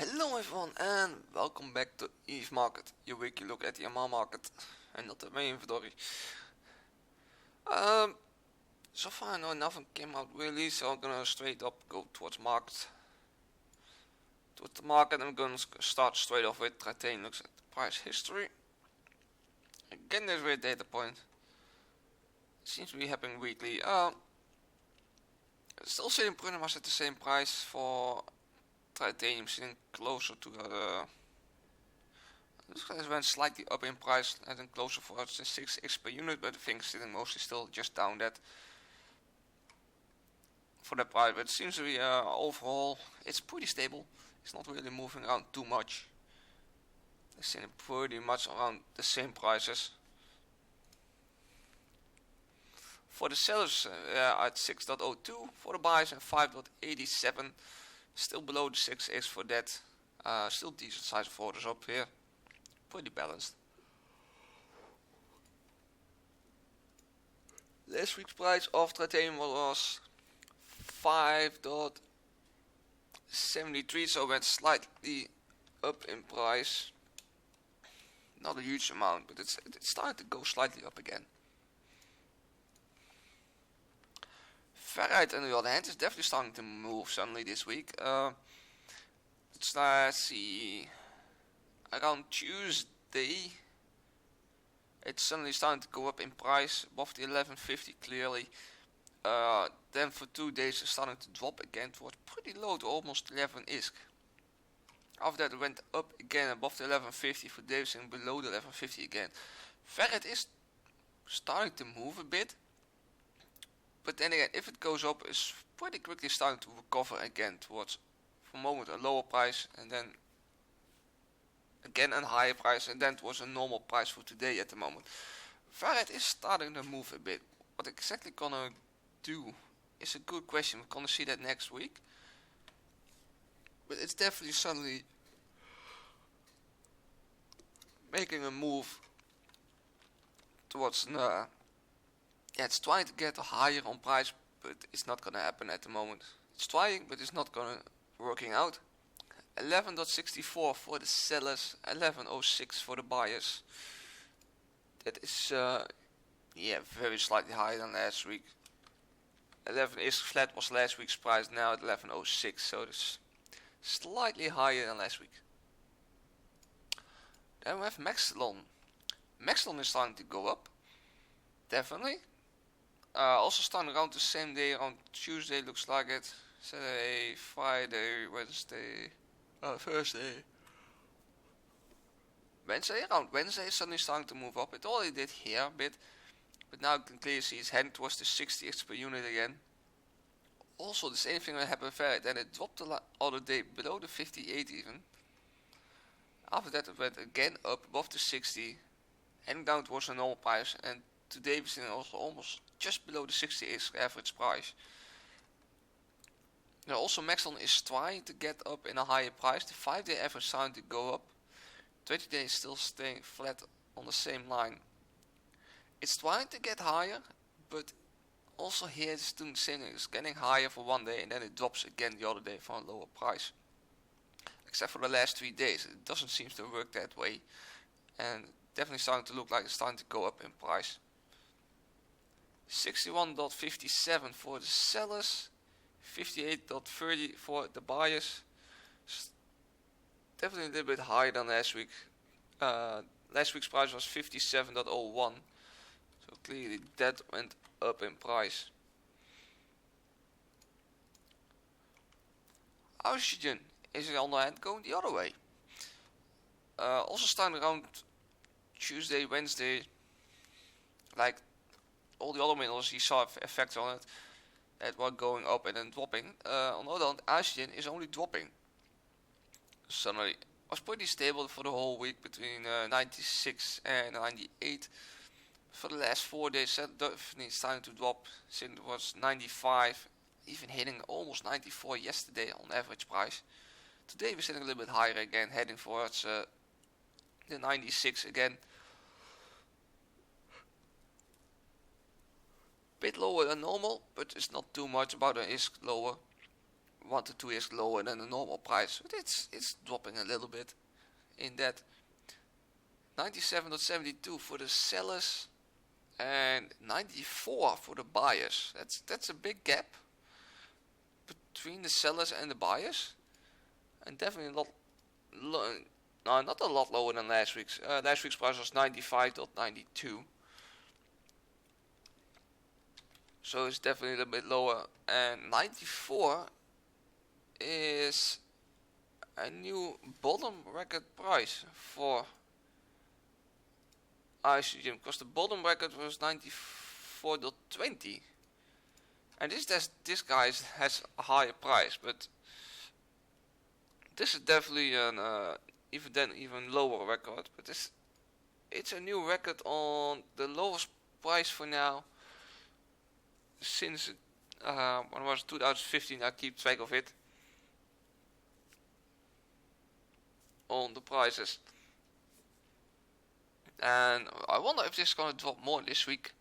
Hello everyone and welcome back to Eve Market, your weekly look at the amarr market and not at my inventory. So far no, nothing came out really, so I'm gonna straight up go towards the market. I'm gonna start straight off with titanium. Looks at the price history. Again, there's a weird data point. It seems to be happening weekly. Still sitting pretty much at the same price for titanium, sitting closer to the. This guy went slightly up in price and then closer for the 6x per unit, but I think sitting mostly still just down that for the price. But it seems to be overall it's pretty stable. It's not really moving around too much. It's sitting pretty much around the same prices. For the sellers at 6.02, for the buyers at 5.87, still below the 6x for that. Still decent size of orders up here. Pretty balanced. Last week's price of titanium was 5.73, so went slightly up in price. Not a huge amount, but it's starting to go slightly up again. Ferrite on the other hand is definitely starting to move suddenly this week. Let's see, around Tuesday it's suddenly starting to go up in price above the 1150 clearly. Then for 2 days it's starting to drop again towards pretty low to almost 11 isk. After that it went up again above the 1150 for days and below the 1150 again. Ferrite is starting to move a bit. But then again, if it goes up, it's pretty quickly starting to recover again towards, for a moment, a lower price, and then again a higher price, and then towards a normal price for today at the moment. Ferrite is starting to move a bit. What exactly gonna do is a good question. We're gonna see that next week. But it's definitely suddenly making a move towards it's trying to get higher on price, but it's not gonna happen at the moment. It's trying, but it's not gonna working out. 11.64 for the sellers, 11.06 for the buyers. That is very slightly higher than last week. 11 is flat was last week's price, now at 11.06, so it's slightly higher than last week. Then we have Maxilon. Maxilon is starting to go up, definitely. Also starting around the same day, around Tuesday looks like it. Saturday, Friday, Wednesday, Thursday. Around Wednesday it's suddenly starting to move up. It already did here a bit, but now you can clearly see it's heading towards the 60x per unit again. Also the same thing will happen there, then it dropped the other day below the 58 even. After that it went again up above the 60, heading down towards a normal price, and today we're sitting also almost just below the 60x average price. Now also Maxilon is trying to get up in a higher price. The 5-day average is starting to go up. 20 days still staying flat on the same line. It's trying to get higher, but also here it's doing the same thing. It's getting higher for 1 day and then it drops again the other day for a lower price. Except for the last 3 days, it doesn't seem to work that way, and definitely starting to look like it's starting to go up in price. 61.57 for the sellers, 58.30 for the buyers. Definitely a little bit higher than last week. Last week's price was 57.01, so clearly that went up in price. Oxygen is on the hand going the other way. Also starting around Tuesday, Wednesday, like all the other minerals, you saw effects on it that were going up and then dropping. On the other hand, oxygen is only dropping. Suddenly was pretty stable for the whole week between 96 and 98. For the last 4 days, definitely starting to drop. Since it was 95, even hitting almost 94 yesterday on average price. Today we're sitting a little bit higher again, heading towards the 96 again. Bit lower than normal, but it's not too much, about an isk lower. 1 to 2 years lower than the normal price, but it's dropping a little bit in that. 97.72 for the sellers and 94 for the buyers. That's a big gap between the sellers and the buyers, and definitely a lot no, not a lot lower than last week's. Last week's price was 95.92, so it's definitely a little bit lower. And 94 is a new bottom record price for ICGM, because the bottom record was 94.20, and this guy has a higher price, but this is definitely an even lower record. But it's a new record on the lowest price for now since when was 2015. I keep track of it on the prices. And I wonder if this is going to drop more this week.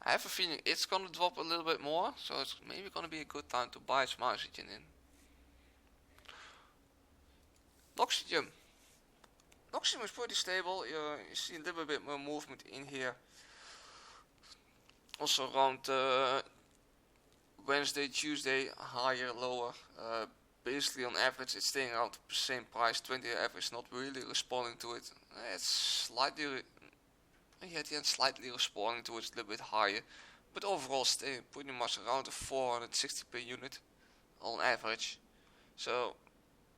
I have a feeling it's going to drop a little bit more, so it's maybe going to be a good time to buy some oxygen in. Oxygen. Oxygen is pretty stable. You see a little bit more movement in here. Also around Wednesday, Tuesday, higher, lower. Basically on average it's staying around the same price. 20-year average not really responding to it. It's slightly slightly responding to it, a little bit higher, but overall staying pretty much around the 460 per unit on average. So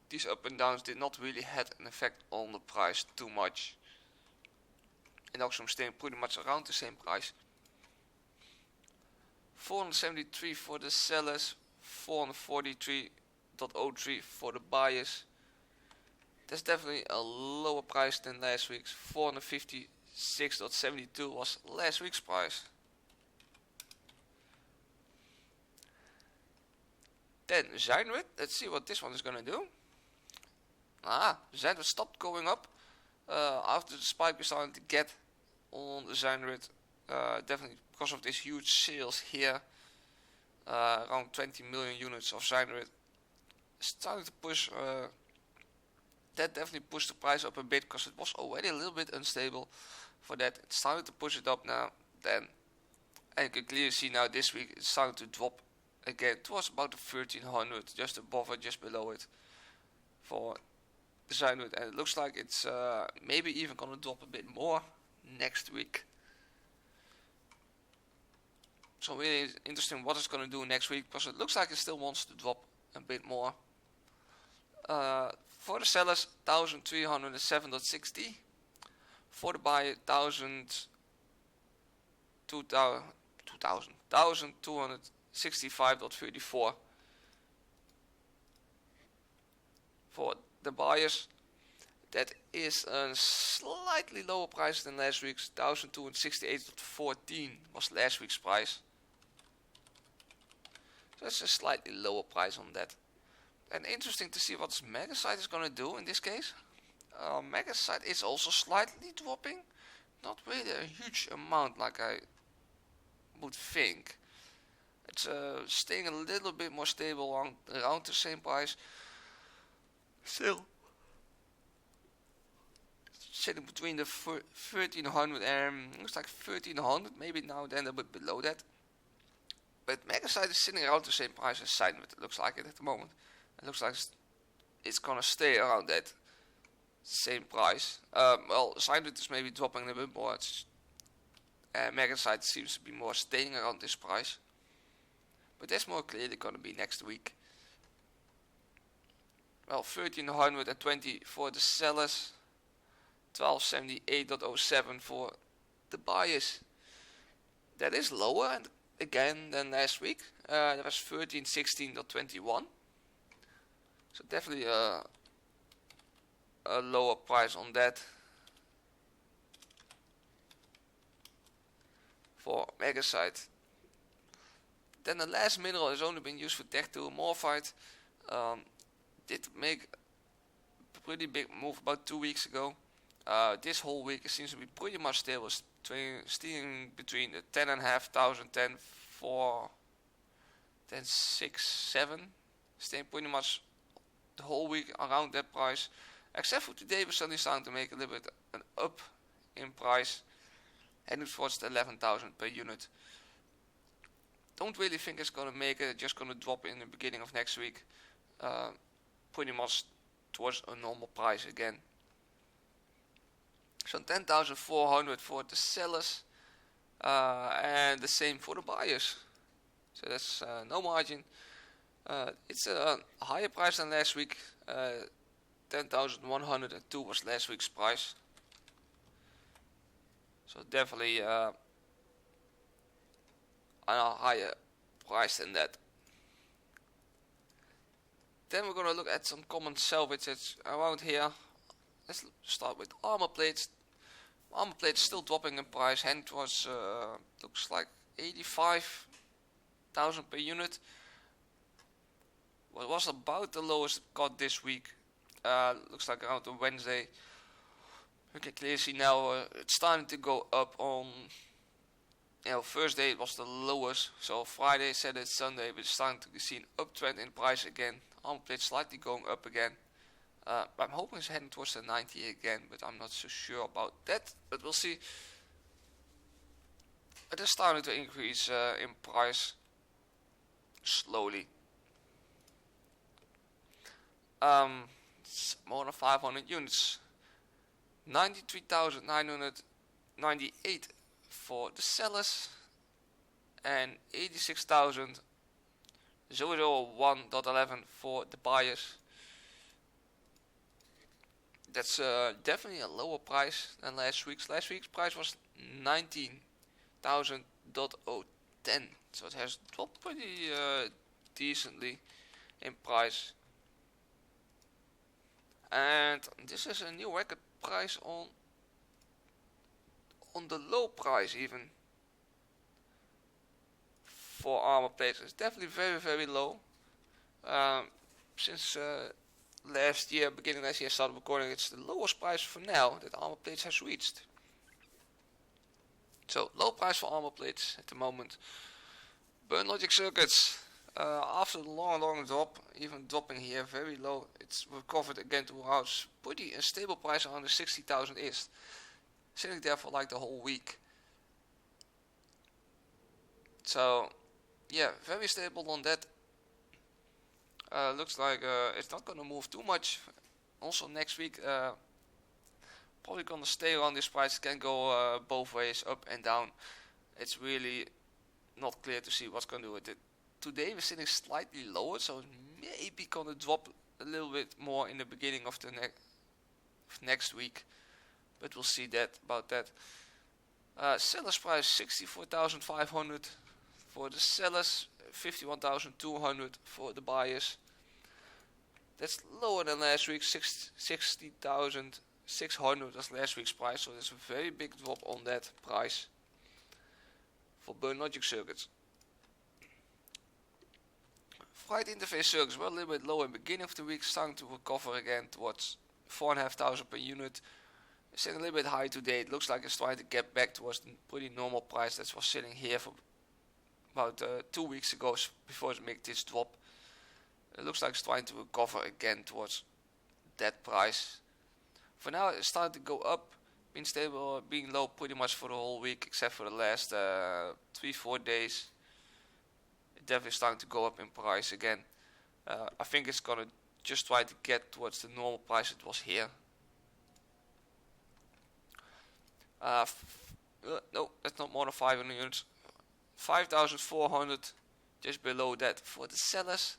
these up and downs did not really have an effect on the price too much, and also I'm staying pretty much around the same price. 473 for the sellers, 443.03 for the buyers. That's definitely a lower price than last week's. 456.72 was last week's price. Then Zynuit, let's see what this one is gonna do. Zynuit stopped going up after the spike we started to get on the Zynuit. Definitely because of this huge sales here, around 20 million units of Zynuit. Starting to push, that definitely pushed the price up a bit, because it was already a little bit unstable. For that, it started to push it up now. Then, and you can clearly see now this week it's starting to drop again. It was about the 1300, just above it, just below it, for the Zynuit, and it looks like it's maybe even gonna drop a bit more next week. So really interesting what it's gonna do next week, because it looks like it still wants to drop a bit more. For the sellers, 1307.60. For the buyer, 1265.34. For the buyers, that is a slightly lower price than last week's. 1268.14 was last week's price. So that's a slightly lower price on that. And interesting to see what Megasite is going to do in this case. Megasite is also slightly dropping. Not really a huge amount like I would think. It's staying a little bit more stable around the same price. Still sitting between the 1300 and looks like 1300, maybe now then a bit below that. But Megasite is sitting around the same price as Zynuit, it looks like it at the moment. It looks like it's gonna stay around that same price. Well, Zynuit is maybe dropping a bit more. Megasite seems to be more staying around this price. But that's more clearly gonna be next week. Well, 1320 for the sellers, 1278.07 for the buyers. That is lower and again than last week. That was 1316.21. So definitely a lower price on that for Megasite. Then the last mineral has only been used for tech tool. Morphite did make a pretty big move about 2 weeks ago. This whole week it seems to be pretty much stable, staying between the 10,500, then 6, 7, staying pretty much the whole week around that price, except for today we're suddenly starting to make a little bit an up in price, heading towards the 11,000 per unit. Don't really think it's gonna make it, just gonna drop in the beginning of next week, pretty much towards a normal price again. So 10,400 for the sellers, and the same for the buyers. So that's no margin. It's a higher price than last week. 10,102 was last week's price. So definitely a higher price than that. Then we're gonna look at some common salvage that's around here. Let's start with armor plates. Armor plates still dropping in price. Hand was looks like 85,000 per unit. What was about the lowest it got this week. Looks like around the Wednesday. We can clearly see now it's starting to go up on. Thursday it was the lowest. So Friday, Saturday, Sunday we're starting to see an uptrend in price again. Armor plates slightly going up again. I'm hoping it's heading towards the 90 again, but I'm not so sure about that. But we'll see. It is starting to increase in price slowly. It's more than 500 units. 93,998 for the sellers and 86,001.11 for the buyers. That's definitely a lower price than last week's. Last week's price was 19,000.010, so it has dropped pretty decently in price. And this is a new record price on the low price even for armor plates. It's definitely very, very low. Since last year, beginning last year, I started recording, it's the lowest price for now that armor plates has reached. So low price for armor plates at the moment. Burn logic circuits, after the long drop, even dropping here very low, it's recovered again to a pretty stable price around the 60,000 is. Sitting there for like the whole week. So yeah, very stable on that. Looks like it's not gonna move too much. Also next week, probably gonna stay around this price. It can go both ways, up and down. It's really not clear to see what's gonna do with it. Today we're sitting slightly lower, so it's maybe gonna drop a little bit more in the beginning of the next week. But we'll see about that. Seller's price 64,500 for the sellers, 51,200 for the buyers. That's lower than last week. 60,600 was last week's price, so there's a very big drop on that price for burn logic circuits. Fright interface circuits were a little bit low in the beginning of the week, starting to recover again towards 4,500 per unit. It's sitting a little bit high today. It looks like it's trying to get back towards the pretty normal price that was sitting here for about 2 weeks ago before it made this drop. It looks like it's trying to recover again towards that price. For now it's starting to go up, being stable, being low pretty much for the whole week except for the last 3-4 days. It's definitely starting to go up in price again. I think it's gonna just try to get towards the normal price it was here. No, that's not more than 500 units. 5,400, just below that for the sellers.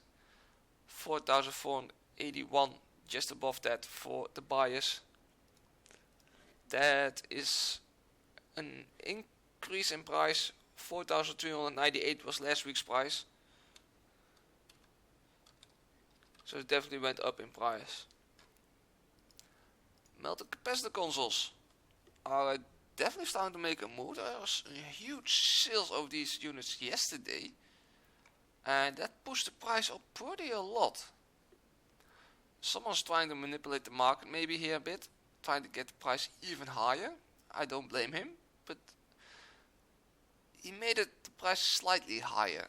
4,481, just above that for the buyers. That is an increase in price. 4,398 was last week's price. So it definitely went up in price. Melted capacitor consoles are definitely starting to make a move. There was a huge sales of these units yesterday, and that pushed the price up pretty a lot. Someone's trying to manipulate the market maybe here a bit, trying to get the price even higher. I don't blame him, but he made the price slightly higher,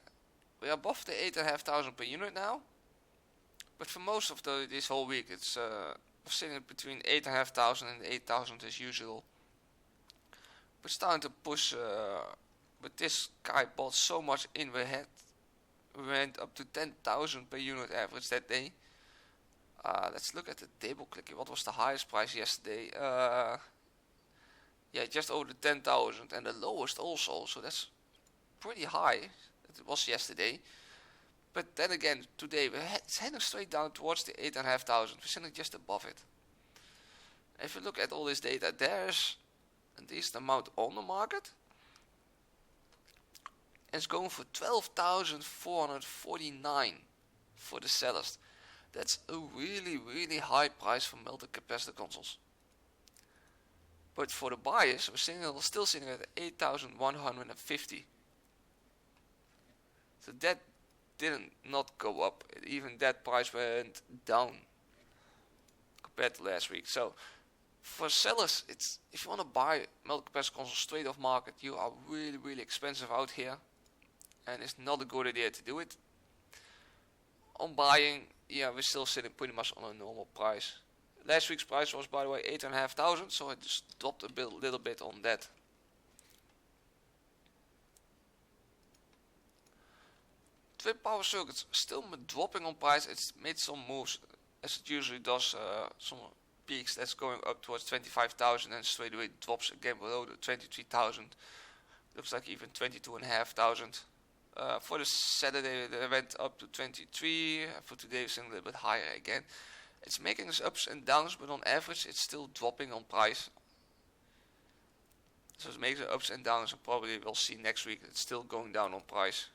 we're above the 8,500 per unit now. But for most of this whole week, it's sitting between 8,500 and 8,000 as usual. But starting to push. But this guy bought so much in. We went up to 10,000 per unit average that day. Let's look at the table quickly. What was the highest price yesterday? Yeah, just over the 10,000, and the lowest also. So that's pretty high. It was yesterday. But then again, today it's heading straight down towards the 8,500. We're sitting just above it. If you look at all this data, there's a decent amount on the market. And it's going for 12,449 for the sellers. That's a really, really high price for multi-capacitor consoles. But for the buyers, we're still sitting at 8,150. So that didn't not go up. Even that price went down compared to last week. So for sellers, it's if you want to buy multi-capacitor consoles straight off market, you are really, really expensive out here, and it's not a good idea to do it. On buying, yeah, we're still sitting pretty much on a normal price. Last week's price was, by the way, 8,500, so I just dropped a little bit on that. Twin power circuits still dropping on price. It's made some moves, as it usually does. Some peaks that's going up towards 25,000 and straight away drops again below the 23,000. Looks like even 22,500. For the Saturday they went up to 23. For today it's a little bit higher again. It's making its ups and downs, but on average it's still dropping on price. So it makes ups and downs, and probably we'll see next week it's still going down on price.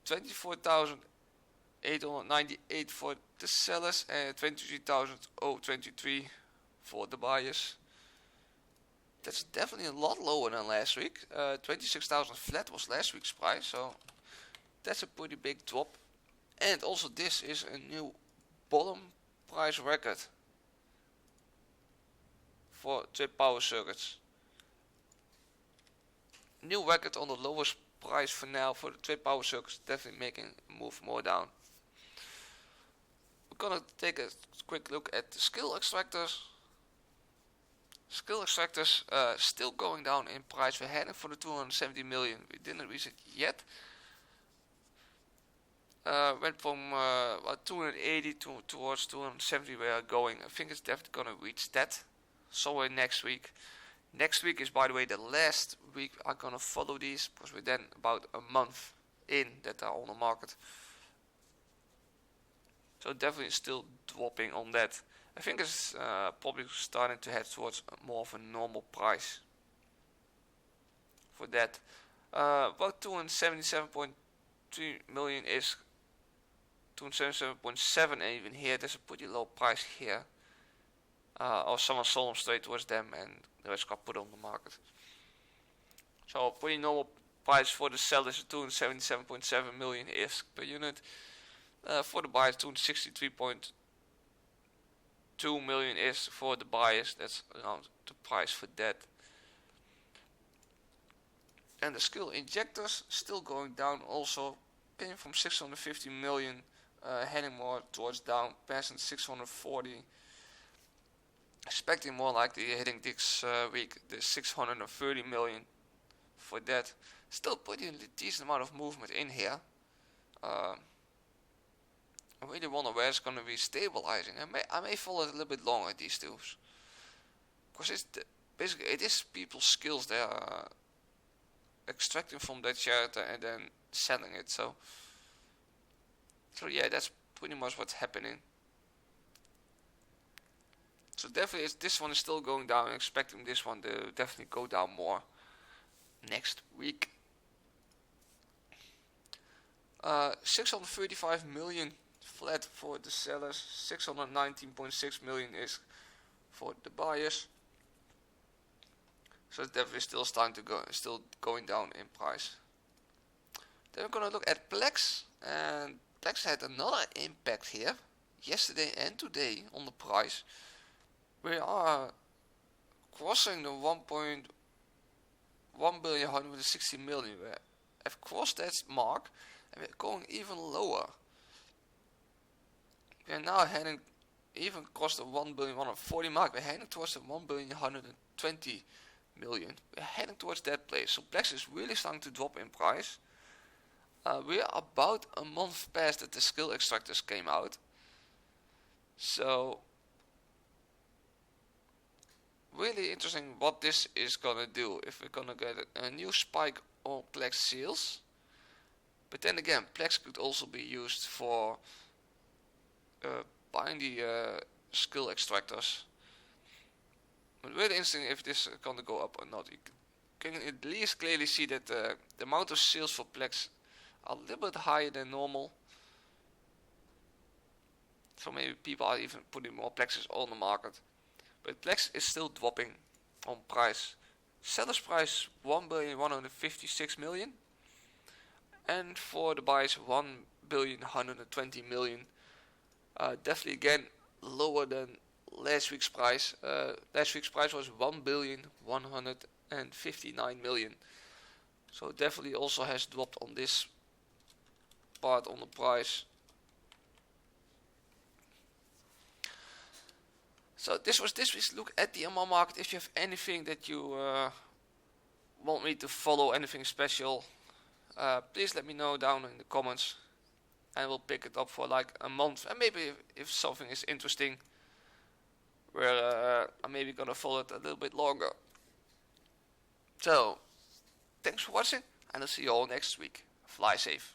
24,898 for the sellers and 23,023 for the buyers. That's definitely a lot lower than last week. 26,000 flat was last week's price, so that's a pretty big drop. And also this is a new bottom price record for twin power circuits. New record on the lowest price for now for the twin power circuits, definitely making a move more down. We're gonna take a quick look at the skill extractors. Skill extractors still going down in price. We're heading for the 270 million. We didn't reach it yet. Went from 280 towards 270 we are going. I think it's definitely gonna reach that somewhere next week. Next week is, by the way, the last week I'm gonna follow these, because we're then about a month in that are on the market. So definitely still dropping on that. I think it's probably starting to head towards more of a normal price for that. About 277.3 million is 277.7 even here. There's a pretty low price here. Or someone sold them straight towards them and the rest got put on the market. So pretty normal price for the sellers, 277.7 million is per unit. For the buyers, 263.2 million is for the buyers. That's around the price for that. And the skill injectors still going down also, came from 650 million, heading more towards down, passing 640. Expecting more likely hitting this week the 630 million for that. Still pretty decent amount of movement in here. I really wonder where it's going to be stabilizing. I may follow it a little bit longer, these two, because basically it is people's skills they are extracting from that character and then selling it. So yeah, that's pretty much what's happening. So definitely this one is still going down. I'm expecting this one to definitely go down more next week. 635 million flat for the sellers. 619.6 million is for the buyers. So it's definitely still still going down in price. Then we're gonna look at Plex, and Plex had another impact here yesterday and today on the price. We are crossing the 1.160 million. We're have crossed that mark and we're going even lower. We are now heading even across the 1,140 mark. We're heading towards the 1,120 million. We're heading towards that place. So Plex is really starting to drop in price. We are about a month past that the skill extractors came out. So really interesting what this is gonna do. If we're gonna get a new spike on Plex sales. But then again, Plex could also be used for buying the skill extractors. But really interesting if this is gonna go up or not. You can at least clearly see that the amount of sales for Plex are a little bit higher than normal. So maybe people are even putting more Plexes on the market. But Plex is still dropping on price. Seller's price 1,156 million. And for the buyers 1,120 million. Definitely again lower than last week's price. Last week's price was 1,159 million. So definitely also has dropped on this part on the price. So this was this week's look at the amarr market. If you have anything that you want me to follow, anything special, please let me know down in the comments. And we'll pick it up for like a month. And maybe if something is interesting, where I'm maybe gonna follow it a little bit longer. So, thanks for watching, and I'll see you all next week. Fly safe.